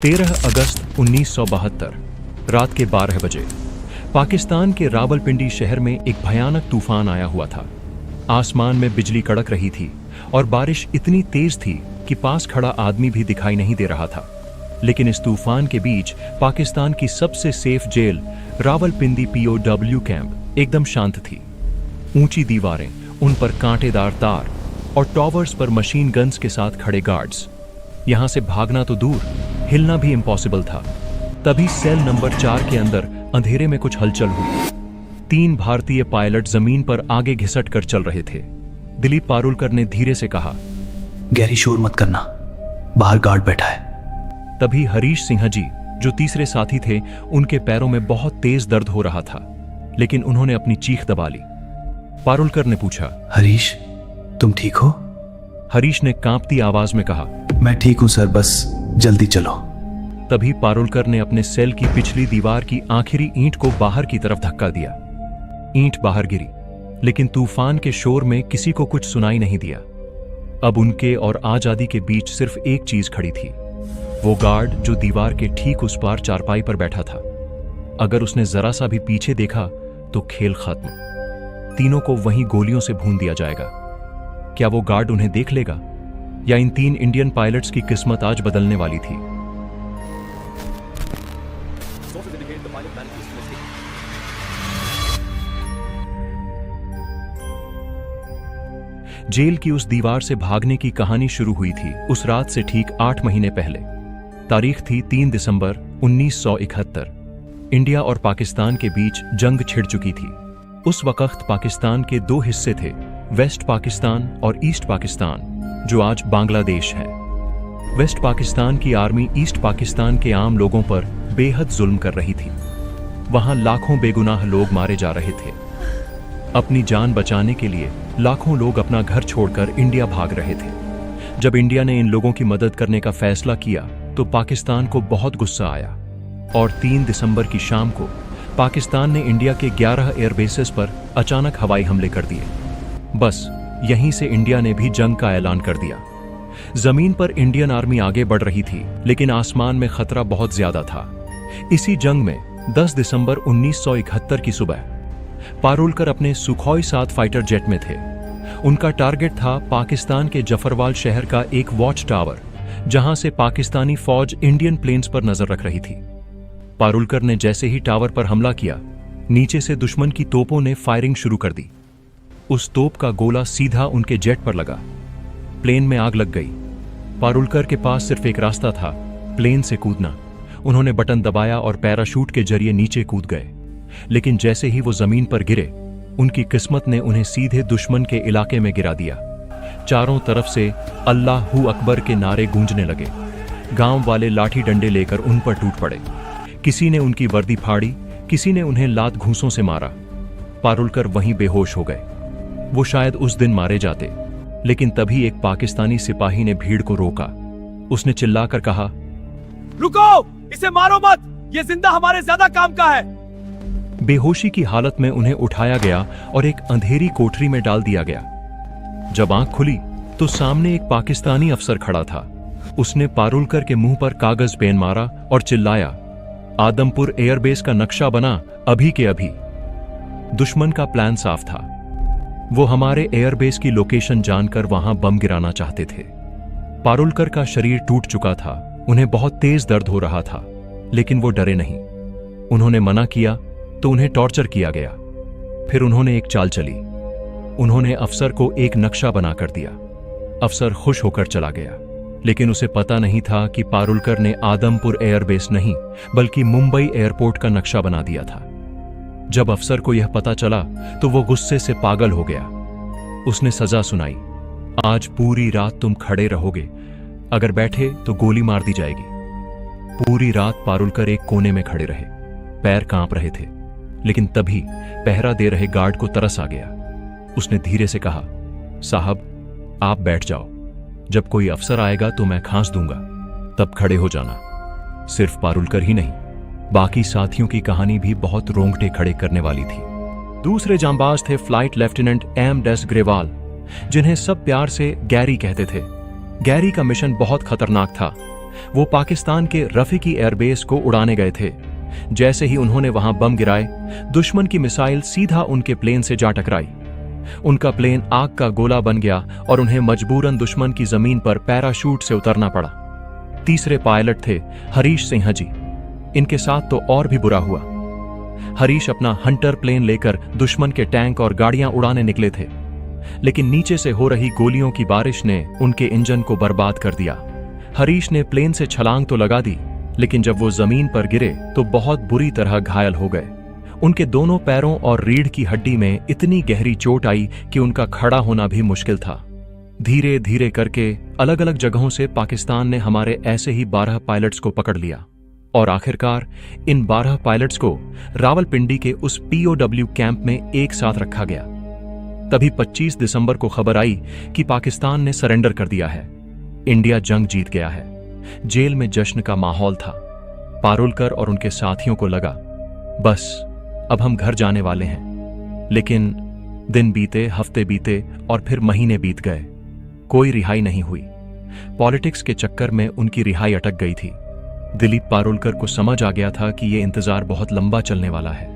13 अगस्त 1972 रात के 12 बजे पाकिस्तान के रावलपिंडी शहर में एक भयानक तूफान आया हुआ था। आसमान में बिजली कड़क रही थी और बारिश इतनी तेज थी कि पास खड़ा आदमी भी दिखाई नहीं दे रहा था। लेकिन इस तूफान के बीच पाकिस्तान की सबसे safe jail Rawalpindi POW camp एकदम शांत थी। ऊंची दीवारें, उन पर कांटेदार तार और टॉवर्स पर मशीन गन्स के साथ खड़े गार्ड्स। यहां से भागना तो दूर, हिलना भी इम्पॉसिबल था। तभी सेल नंबर 4 के अंदर अंधेरे में कुछ हलचल हुई। 3 भारतीय पायलट जमीन पर आगे घिसट कर चल रहे थे। दिलीप पारुलकर ने धीरे से कहा, गहरी शोर मत करना, बाहर गार्ड बैठा है। तभी हरीश सिंह जी, जो तीसरे साथी थे, उनके पैरों में बहुत तेज दर्द हो रहा था, लेकिन उन्होंने अपनी चीख दबा ली। पारुलकर ने पूछा, हरीश, तुम ठीक हो? हरीश ने कांपती आवाज में कहा, मैं ठीक हूं सर, बस जल्दी चलो। तभी पारुलकर ने अपने सेल की पिछली दीवार की आखिरी ईंट को बाहर की तरफ धक्का दिया। ईंट बाहर गिरी, लेकिन तूफान के शोर में किसी को कुछ सुनाई नहीं दिया। अब उनके और आजादी के बीच सिर्फ एक चीज खड़ी थी, वो गार्ड जो दीवार के ठीक उस पार चारपाई पर बैठा था। अगर उसने जरा सा भी पीछे देखा तो खेल खत्म। तीनों को वहीं गोलियों से भून दिया जाएगा। क्या वो गार्ड उन्हें देख लेगा, या इन 3 इंडियन पायलट्स की किस्मत आज बदलने वाली थी? जेल की उस दीवार से भागने की कहानी शुरू हुई थी उस रात से ठीक 8 महीने पहले। तारीख थी 3 दिसंबर 1971। इंडिया और पाकिस्तान के बीच जंग छिड़ चुकी थी। उस वक्त पाकिस्तान के 2 हिस्से थे, वेस्ट पाकिस्तान और ईस्ट पाकिस्तान, जो आज बांग्लादेश है। वेस्ट पाकिस्तान की आर्मी ईस्ट पाकिस्तान के आम लोगों पर बेहद जुल्म कर रही थी। वहां लाखों बेगुनाह लोग मारे जा रहे थे। अपनी जान बचाने के लिए लाखों लोग अपना घर छोड़कर इंडिया भाग रहे थे। जब इंडिया ने इन लोगों की मदद करने का फैसला किया तो पाकिस्तान को बहुत गुस्सा आया और 3 दिसंबर की शाम को पाकिस्तान ने इंडिया के 11 एयरबेसेस पर अचानक हवाई हमले कर दिए। बस यहीं से इंडिया ने भी जंग का ऐलान कर दिया। जमीन पर इंडियन आर्मी आगे बढ़ रही थी, लेकिन आसमान में खतरा बहुत ज्यादा था। इसी जंग में 10 दिसंबर 1971 की सुबह पारुलकर अपने सुखोई 7 फाइटर जेट में थे। उनका टारगेट था पाकिस्तान के जफरवाल शहर का एक वॉच टावर, जहां से पाकिस्तानी फौज इंडियन प्लेन्स पर नजर रख रही थी। पारुलकर ने जैसे ही टावर पर हमला किया, नीचे से दुश्मन की तोपों ने फायरिंग शुरू कर दी। उस तोप का गोला सीधा उनके जेट पर लगा। प्लेन में आग लग गई। पारुलकर के पास सिर्फ एक रास्ता था, प्लेन से कूदना। उन्होंने बटन दबाया और पैराशूट के जरिए नीचे कूद गए। लेकिन जैसे ही वो जमीन पर गिरे, उनकी किस्मत ने उन्हें सीधे दुश्मन के इलाके में गिरा दिया। चारों तरफ से अल्लाहू अकबर के नारे गूंजने लगे। गांव वाले लाठी डंडे लेकर उन पर टूट पड़े। किसी ने उनकी वर्दी फाड़ी, किसी ने उन्हें लात घूंसों से मारा। पारुलकर वहीं बेहोश हो गए। वो शायद उस दिन मारे जाते, लेकिन तभी एक पाकिस्तानी सिपाही ने भीड़ को रोका। उसने चिल्लाकर कहा, रुको, इसे मारो मत, ये जिंदा हमारे ज्यादा काम का है। बेहोशी की हालत में उन्हें उठाया गया और एक अंधेरी कोठरी में डाल दिया गया। जब आंख खुली तो सामने एक पाकिस्तानी अफसर खड़ा था। उसने पारुलकर के मुंह पर कागज पेन मारा और चिल्लाया, आदमपुर एयरबेस का नक्शा बना अभी के अभी। दुश्मन का प्लान साफ था। वो हमारे एयरबेस की लोकेशन जानकर वहां बम गिराना चाहते थे। पारुलकर का शरीर टूट चुका था, उन्हें बहुत तेज दर्द हो रहा था, लेकिन वो डरे नहीं। उन्होंने मना किया तो उन्हें टॉर्चर किया गया। फिर उन्होंने एक चाल चली। उन्होंने अफसर को एक नक्शा बनाकर दिया। अफसर खुश होकर चला गया, लेकिन उसे पता नहीं था कि पारुलकर ने आदमपुर एयरबेस नहीं बल्कि मुंबई एयरपोर्ट का नक्शा बना दिया था। जब अफसर को यह पता चला तो वो गुस्से से पागल हो गया। उसने सजा सुनाई, आज पूरी रात तुम खड़े रहोगे, अगर बैठे तो गोली मार दी जाएगी। पूरी रात पारुलकर एक कोने में खड़े रहे। पैर कांप रहे थे, लेकिन तभी पहरा दे रहे गार्ड को तरस आ गया। उसने धीरे से कहा, साहब आप बैठ जाओ, जब कोई अफसर आएगा तो मैं खांस दूंगा, तब खड़े हो जाना। सिर्फ पारुलकर ही नहीं, बाकी साथियों की कहानी भी बहुत रोंगटे खड़े करने वाली थी। दूसरे जांबाज थे फ्लाइट लेफ्टिनेंट M. ग्रेवाल, जिन्हें सब प्यार से गैरी कहते थे। गैरी का मिशन बहुत खतरनाक था। वो पाकिस्तान के रफीकी एयरबेस को उड़ाने गए थे। जैसे ही उन्होंने वहां बम गिराए, दुश्मन की मिसाइल सीधा उनके प्लेन से जा टकराई। उनका प्लेन आग का गोला बन गया और उन्हें मजबूरन दुश्मन की जमीन पर पैराशूट से उतरना पड़ा। तीसरे पायलट थे हरीश सिंह जी। इनके साथ तो और भी बुरा हुआ। हरीश अपना हंटर प्लेन लेकर दुश्मन के टैंक और गाड़ियां उड़ाने निकले थे, लेकिन नीचे से हो रही गोलियों की बारिश ने उनके इंजन को बर्बाद कर दिया। हरीश ने प्लेन से छलांग तो लगा दी, लेकिन जब वो जमीन पर गिरे तो बहुत बुरी तरह घायल हो गए। उनके दोनों पैरों और रीढ़ की हड्डी में इतनी गहरी चोट आई कि उनका खड़ा होना भी मुश्किल था। धीरे धीरे करके अलग अलग जगहों से पाकिस्तान ने हमारे ऐसे ही 12 पायलट्स को पकड़ लिया और आखिरकार इन 12 पायलट्स को रावलपिंडी के उस POW कैंप में एक साथ रखा गया। तभी 25 दिसंबर को खबर आई कि पाकिस्तान ने सरेंडर कर दिया है। इंडिया जंग जीत गया है। जेल में जश्न का माहौल था। पारुलकर और उनके साथियों को लगा, बस अब हम घर जाने वाले हैं। लेकिन दिन बीते, हफ्ते बीते और फिर महीने बीत गए। कोई रिहाई नहीं हुई। पॉलिटिक्स के चक्कर में उनकी रिहाई अटक गई थी। दिलीप पारुलकर को समझ आ गया था कि यह इंतजार बहुत लंबा चलने वाला है।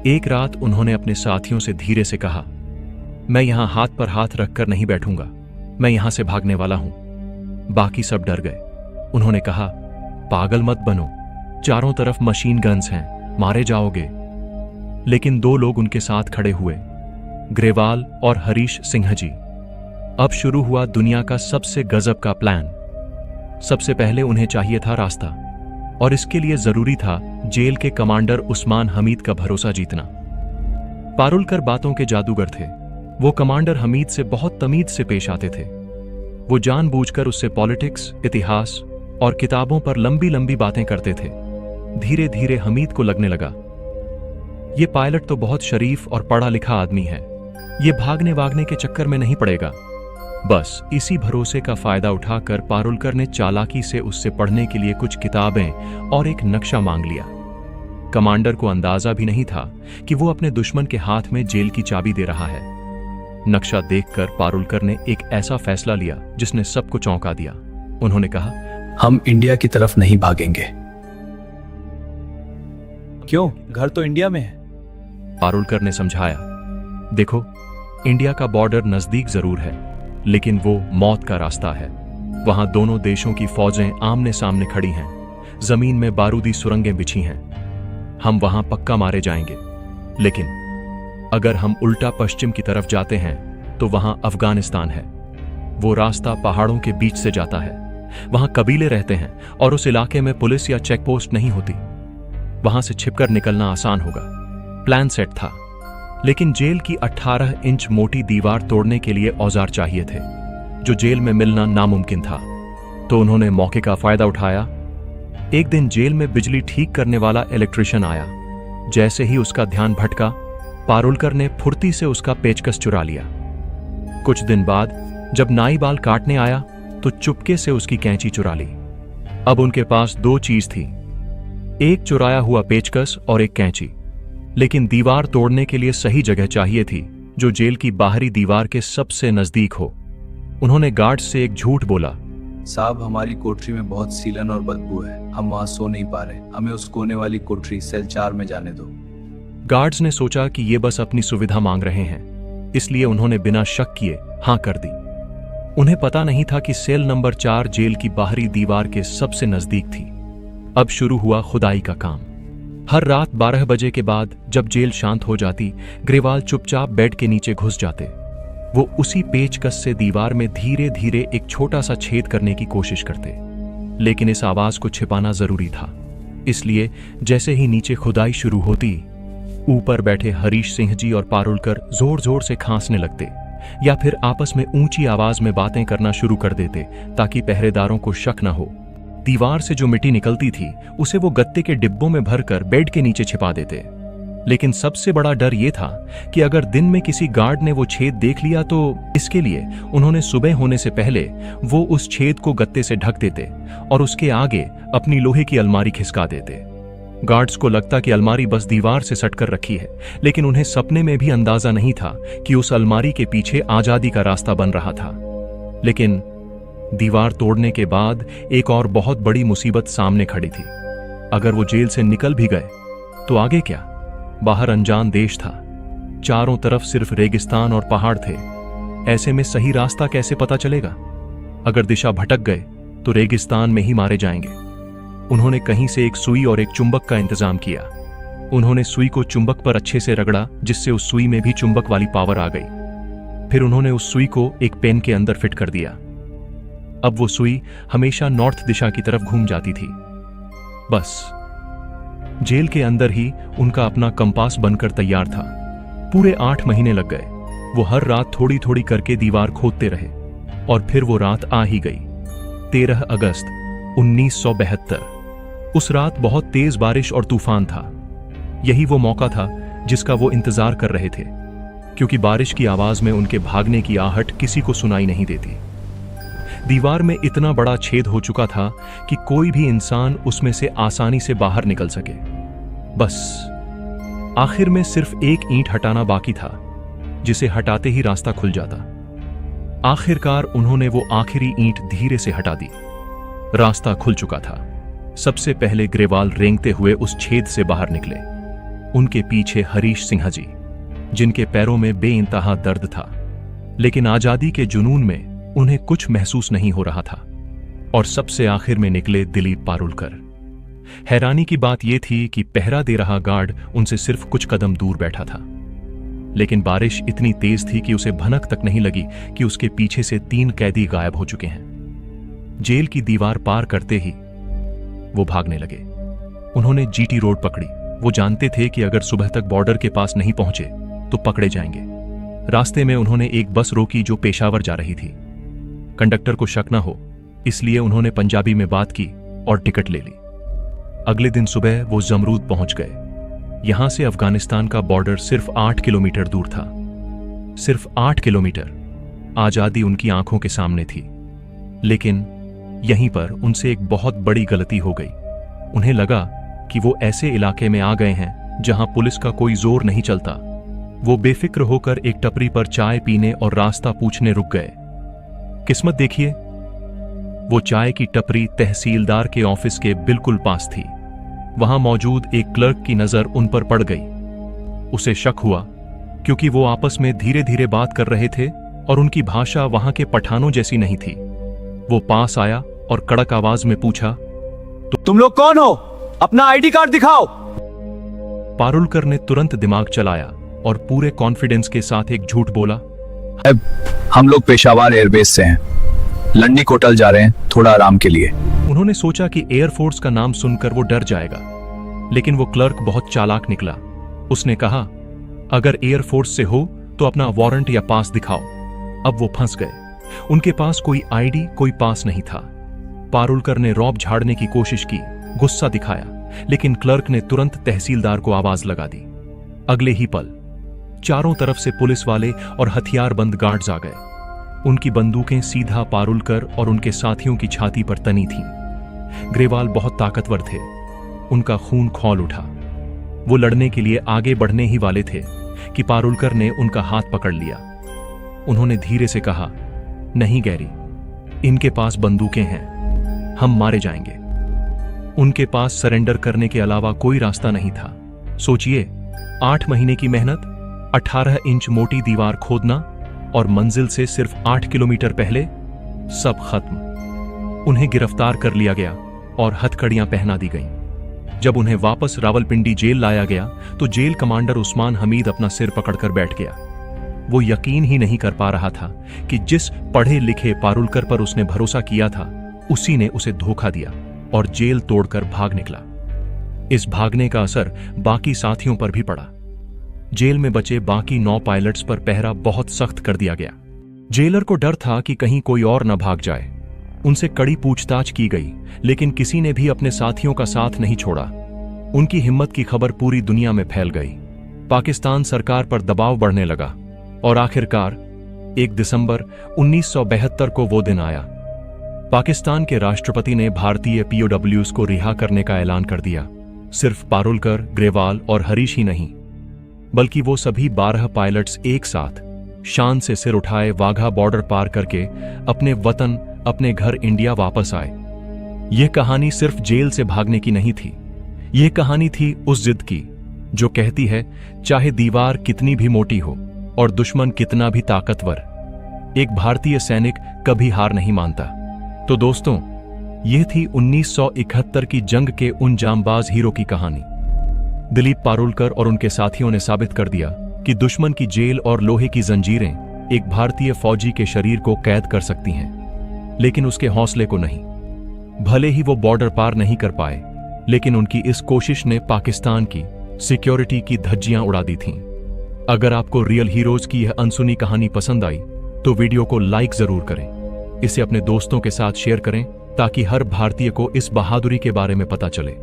एक रात उन्होंने अपने साथियों से धीरे से कहा, मैं यहां हाथ पर हाथ रखकर नहीं बैठूंगा, मैं यहां से भागने वाला हूं। बाकी सब डर गए। उन्होंने कहा, पागल मत बनो, चारों तरफ मशीन गन्स हैं, मारे जाओगे। लेकिन 2 लोग उनके साथ खड़े हुए, ग्रेवाल और हरीश सिंह जी। अब शुरू हुआ दुनिया का सबसे गजब का प्लान। सबसे पहले उन्हें चाहिए था रास्ता, और इसके लिए जरूरी था जेल के कमांडर उस्मान हमीद का भरोसा जीतना। पारुलकर बातों के जादूगर थे। वो कमांडर हमीद से बहुत तमीज से पेश आते थे। वो जानबूझकर उससे पॉलिटिक्स, इतिहास और किताबों पर लंबी लंबी बातें करते थे। धीरे धीरे हमीद को लगने लगा, ये पायलट तो बहुत शरीफ और पढ़ा लिखा आदमी है, ये भागने वागने के चक्कर में नहीं पड़ेगा। बस इसी भरोसे का फायदा उठाकर पारुलकर ने चालाकी से उससे पढ़ने के लिए कुछ किताबें और एक नक्शा मांग लिया। कमांडर को अंदाजा भी नहीं था कि वो अपने दुश्मन के हाथ में जेल की चाबी दे रहा है। नक्शा देखकर पारुलकर ने एक ऐसा फैसला लिया जिसने सबको चौंका दिया। उन्होंने कहा, हम इंडिया की तरफ नहीं भागेंगे। क्यों? घर तो इंडिया में है। पारुलकर ने समझाया, देखो, इंडिया का बॉर्डर नजदीक जरूर है, लेकिन वो मौत का रास्ता है। वहां दोनों देशों की फौजें आमने सामने खड़ी हैं, जमीन में बारूदी सुरंगें बिछी हैं। हम वहां पक्का मारे जाएंगे। लेकिन अगर हम उल्टा पश्चिम की तरफ जाते हैं तो वहां अफगानिस्तान है। वो रास्ता पहाड़ों के बीच से जाता है। वहां कबीले रहते हैं और उस इलाके में पुलिस या चेकपोस्ट नहीं होती। वहां से छिपकर निकलना आसान होगा। प्लान सेट था, लेकिन जेल की 18 इंच मोटी दीवार तोड़ने के लिए औजार चाहिए थे, जो जेल में मिलना नामुमकिन था। तो उन्होंने मौके का फायदा उठाया। एक दिन जेल में बिजली ठीक करने वाला इलेक्ट्रिशियन आया। जैसे ही उसका ध्यान भटका, पारुलकर ने फुर्ती से उसका पेचकस चुरा लिया। कुछ दिन बाद जब नाई बाल काटने आया तो चुपके से उसकी कैंची चुरा ली। अब उनके पास 2 चीज थी, एक चुराया हुआ पेचकस और एक कैंची। लेकिन दीवार तोड़ने के लिए सही जगह चाहिए थी, जो जेल की बाहरी दीवार के सबसे नजदीक हो। उन्होंने गार्ड से एक झूठ बोला, साहब, हमारी कोठरी में बहुत सीलन और बदबू है, हम वहां सो नहीं पा रहे, हमें उस कोने वाली कोठरी सेल 4 में जाने दो। गार्ड्स ने सोचा कि ये बस अपनी सुविधा मांग रहे हैं, इसलिए उन्होंने बिना शक किए हां कर दी। उन्हें पता नहीं था कि सेल नंबर 4 जेल की बाहरी दीवार के सबसे नजदीक थी। अब शुरू हुआ खुदाई का काम। हर रात 12 बजे के बाद जब जेल शांत हो जाती, ग्रेवाल चुपचाप बेड के नीचे घुस जाते। वो उसी पेचकस से दीवार में धीरे धीरे एक छोटा सा छेद करने की कोशिश करते, लेकिन इस आवाज को छिपाना जरूरी था। इसलिए जैसे ही नीचे खुदाई शुरू होती, ऊपर बैठे हरीश सिंह जी और पारुलकर जोर जोर से खांसने लगते या फिर आपस में ऊंची आवाज में बातें करना शुरू कर देते, ताकि पहरेदारों को शक न हो। दीवार से जो मिट्टी निकलती थी उसे वो गत्ते के डिब्बों में भरकर बेड के नीचे छिपा देते। लेकिन सबसे बड़ा डर ये था कि अगर दिन में किसी गार्ड ने वो छेद देख लिया तो इसके लिए उन्होंने सुबह होने से पहले वो उस छेद को गत्ते से ढक देते और उसके आगे अपनी लोहे की अलमारी खिसका देते। गार्ड्स को लगता कि अलमारी बस दीवार से सटकर रखी है, लेकिन उन्हें सपने में भी अंदाजा नहीं था कि उस अलमारी के पीछे आजादी का रास्ता बन रहा था। लेकिन दीवार तोड़ने के बाद एक और बहुत बड़ी मुसीबत सामने खड़ी थी। अगर वो जेल से निकल भी गए तो आगे क्या? बाहर अनजान देश था, चारों तरफ सिर्फ रेगिस्तान और पहाड़ थे। ऐसे में सही रास्ता कैसे पता चलेगा? अगर दिशा भटक गए तो रेगिस्तान में ही मारे जाएंगे। उन्होंने कहीं से एक सुई और एक चुंबक का इंतजाम किया। उन्होंने सुई को चुंबक पर अच्छे से रगड़ा, जिससे उस सुई में भी चुंबक वाली पावर आ गई। फिर उन्होंने उस सुई को एक पेन के अंदर फिट कर दिया। अब वो सुई हमेशा नॉर्थ दिशा की तरफ घूम जाती थी। बस जेल के अंदर ही उनका अपना कंपास बनकर तैयार था। पूरे 8 महीने लग गए। वो हर रात थोड़ी थोड़ी करके दीवार खोदते रहे और फिर वो रात आ ही गई। 13 अगस्त 1972। उस रात बहुत तेज बारिश और तूफान था। यही वो मौका था जिसका वो इंतजार कर रहे थे, क्योंकि बारिश की आवाज में उनके भागने की आहट किसी को सुनाई नहीं देती। दीवार में इतना बड़ा छेद हो चुका था कि कोई भी इंसान उसमें से आसानी से बाहर निकल सके। बस आखिर में सिर्फ एक ईंट हटाना बाकी था, जिसे हटाते ही रास्ता खुल जाता। आखिरकार उन्होंने वो आखिरी ईंट धीरे से हटा दी। रास्ता खुल चुका था। सबसे पहले ग्रेवाल रेंगते हुए उस छेद से बाहर निकले। उनके पीछे हरीश सिंह जी, जिनके पैरों में बेइंतहा दर्द था, लेकिन आजादी के जुनून में उन्हें कुछ महसूस नहीं हो रहा था। और सबसे आखिर में निकले दिलीप पारुलकर। हैरानी की बात यह थी कि पहरा दे रहा गार्ड उनसे सिर्फ कुछ कदम दूर बैठा था, लेकिन बारिश इतनी तेज थी कि उसे भनक तक नहीं लगी कि उसके पीछे से 3 कैदी गायब हो चुके हैं। जेल की दीवार पार करते ही वो भागने लगे। उन्होंने जीटी रोड पकड़ी। वो जानते थे कि अगर सुबह तक बॉर्डर के पास नहीं पहुंचे तो पकड़े जाएंगे। रास्ते में उन्होंने एक बस रोकी जो पेशावर जा रही थी। कंडक्टर को शक न हो, इसलिए उन्होंने पंजाबी में बात की और टिकट ले ली। अगले दिन सुबह वो जमरूद पहुंच गए। यहां से अफगानिस्तान का बॉर्डर सिर्फ 8 किलोमीटर दूर था। सिर्फ 8 किलोमीटर। आजादी उनकी आंखों के सामने थी। लेकिन यहीं पर उनसे एक बहुत बड़ी गलती हो गई। उन्हें लगा कि वो ऐसे इलाके में आ गए हैं जहां पुलिस का कोई जोर नहीं चलता। वो बेफिक्र होकर एक टपरी पर चाय पीने और रास्ता पूछने रुक गए। किस्मत देखिए, वो चाय की टपरी तहसीलदार के ऑफिस के बिल्कुल पास थी। वहां मौजूद एक क्लर्क की नजर उन पर पड़ गई। उसे शक हुआ, क्योंकि वो आपस में धीरे धीरे बात कर रहे थे और उनकी भाषा वहां के पठानों जैसी नहीं थी। वो पास आया और कड़क आवाज में पूछा, तुम लोग कौन हो? अपना आईडी कार्ड दिखाओ। पारुलकर ने तुरंत दिमाग चलाया और पूरे कॉन्फिडेंस के साथ एक झूठ बोला, हम लोग पेशावर एयरबेस से हैं, लंडी कोटल जा रहे हैं थोड़ा आराम के लिए। उन्होंने सोचा कि एयरफोर्स का नाम सुनकर वो डर जाएगा, लेकिन वो क्लर्क बहुत चालाक निकला। उसने कहा, अगर एयरफोर्स से हो तो अपना वारंट या पास दिखाओ। अब वो फंस गए। उनके पास कोई आईडी, कोई पास नहीं था। पारुलकर ने रौब झाड़ने की कोशिश की, गुस्सा दिखाया, लेकिन क्लर्क ने तुरंत तहसीलदार को आवाज लगा दी। अगले ही पल चारों तरफ से पुलिस वाले और हथियारबंद गार्ड्स आ गए। उनकी बंदूकें सीधा पारुलकर और उनके साथियों की छाती पर तनी थीं। ग्रेवाल बहुत ताकतवर थे। उनका खून खौल उठा। वो लड़ने के लिए आगे बढ़ने ही वाले थे कि पारुलकर ने उनका हाथ पकड़ लिया। उन्होंने धीरे से कहा, नहीं गैरी, इनके पास बंदूकें हैं, हम मारे जाएंगे। उनके पास सरेंडर करने के अलावा कोई रास्ता नहीं था। सोचिए, 8 महीने की मेहनत, 18 इंच मोटी दीवार खोदना और मंजिल से सिर्फ 8 किलोमीटर पहले सब खत्म। उन्हें गिरफ्तार कर लिया गया और हथकड़ियां पहना दी गईं। जब उन्हें वापस रावलपिंडी जेल लाया गया तो जेल कमांडर उस्मान हमीद अपना सिर पकड़कर बैठ गया। वो यकीन ही नहीं कर पा रहा था कि जिस पढ़े लिखे पारुलकर पर उसने भरोसा किया था, उसी ने उसे धोखा दिया और जेल तोड़कर भाग निकला। इस भागने का असर बाकी साथियों पर भी पड़ा। जेल में बचे बाकी 9 पायलट्स पर पहरा बहुत सख्त कर दिया गया। जेलर को डर था कि कहीं कोई और न भाग जाए। उनसे कड़ी पूछताछ की गई, लेकिन किसी ने भी अपने साथियों का साथ नहीं छोड़ा। उनकी हिम्मत की खबर पूरी दुनिया में फैल गई। पाकिस्तान सरकार पर दबाव बढ़ने लगा और आखिरकार 1 दिसंबर 1972 को वो दिन आया। पाकिस्तान के राष्ट्रपति ने भारतीय पीओडब्ल्यूज को रिहा करने का ऐलान कर दिया। सिर्फ पारुलकर, ग्रेवाल और हरीश ही नहीं, बल्कि वो सभी 12 पायलट्स एक साथ शान से सिर उठाए वाघा बॉर्डर पार करके अपने वतन अपने घर इंडिया वापस आए। यह कहानी सिर्फ जेल से भागने की नहीं थी, यह कहानी थी उस जिद की जो कहती है चाहे दीवार कितनी भी मोटी हो और दुश्मन कितना भी ताकतवर, एक भारतीय सैनिक कभी हार नहीं मानता। तो दोस्तों, यह थी 1971 की जंग के उन जांबाज हीरो की कहानी। दिलीप पारुलकर और उनके साथियों ने साबित कर दिया कि दुश्मन की जेल और लोहे की जंजीरें एक भारतीय फौजी के शरीर को कैद कर सकती हैं, लेकिन उसके हौसले को नहीं। भले ही वो बॉर्डर पार नहीं कर पाए, लेकिन उनकी इस कोशिश ने पाकिस्तान की सिक्योरिटी की धज्जियां उड़ा दी थीं। अगर आपको रियल हीरोज की यह अनसुनी कहानी पसंद आई तो वीडियो को लाइक जरूर करें, इसे अपने दोस्तों के साथ शेयर करें ताकि हर भारतीय को इस बहादुरी के बारे में पता चले।